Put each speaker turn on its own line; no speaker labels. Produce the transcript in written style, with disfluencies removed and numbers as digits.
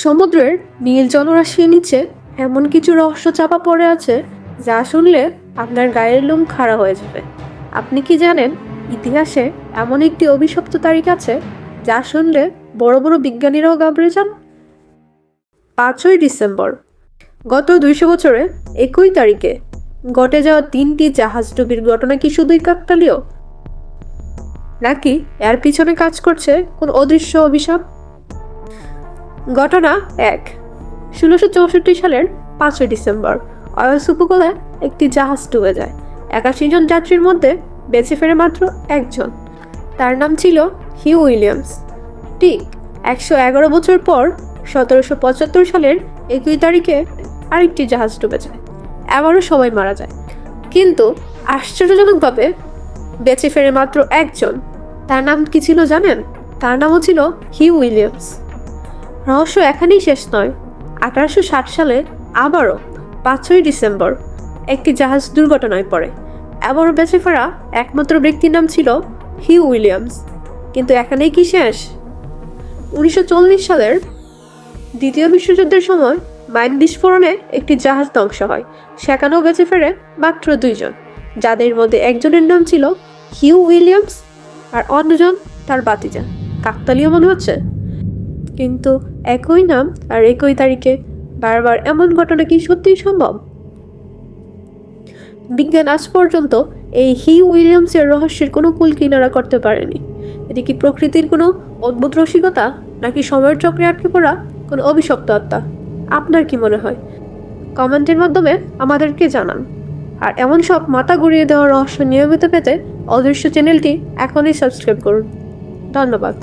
সমুদ্রের নীল জলরাশির নিচে এমন কিছু রহস্য চাপা পড়ে আছে যা শুনলে আপনার গায়ের লোম খাড়া হয়ে যাবে। আপনি কি জানেন ইতিহাসে এমন একটি অভিশপ্ত তারিখ আছে যা শুনলে বড় বড় বিজ্ঞানীরাও ঘাবড়ে যান? 5ই ডিসেম্বর। গত 200 বছরে একই তারিখে ঘটে যাওয়া 3টি জাহাজডুবির ঘটনা কি শুধুই কাকতালীয়, নাকি এর পিছনে কাজ করছে কোন অদৃশ্য অভিশাপ? ঘটনা 1। 1664 সালের 5ই ডিসেম্বর ওয়েলস উপকূলে একটি জাহাজ ডুবে যায়। 81 জন যাত্রীর মধ্যে বেঁচে ফেরে মাত্র একজন। তার নাম ছিল হিউ উইলিয়ামস। ঠিক 111 বছর পর 1775 সালের 1 তারিখে আরেকটি জাহাজ ডুবে যায়। আবারও সবাই মারা যায়, কিন্তু আশ্চর্যজনকভাবে বেঁচে ফেরে মাত্র একজন। তার নাম কি ছিল জানেন? তার নামও ছিল হিউ উইলিয়ামস। রহস্য এখানেই শেষ নয়। 1860 সালে আবারও 5ই ডিসেম্বর একটি জাহাজ দুর্ঘটনায় পড়ে। আবারও বেঁচে ফেরা একমাত্র ব্যক্তির নাম ছিল হিউ উইলিয়ামস। কিন্তু এখানেই কি শেষ? 1940 সালের দ্বিতীয় বিশ্বযুদ্ধের সময় মাইন বিস্ফোরণে একটি জাহাজ ধ্বংস হয়। সেখানেও বেঁচে ফেরে মাত্র 2 জন, যাদের মধ্যে একজনের নাম ছিল হিউ উইলিয়ামস আর অন্যজন তার ভাতিজা। কাকতালীয় মনে হচ্ছে, কিন্তু একই নাম আর একই তারিখে বারবার এমন ঘটনা কি সত্যিই সম্ভব? বিজ্ঞান আজ পর্যন্ত এই হিউ উইলিয়ামসের রহস্যের কোনো কুল কিনারা করতে পারেনি। এটি কি প্রকৃতির কোনো অদ্ভুত রসিকতা, নাকি সময়ের চক্রে আটকে পড়া কোনো অভিশপ্ত আত্মা? আপনার কি মনে হয়? কমেন্টের মাধ্যমে আমাদেরকে জানান। আর এমন সব মাথা ঘুরিয়ে দেওয়া রহস্য নিয়মিত পেতে অদৃশ্য চ্যানেলটি এখনই সাবস্ক্রাইব করুন। ধন্যবাদ।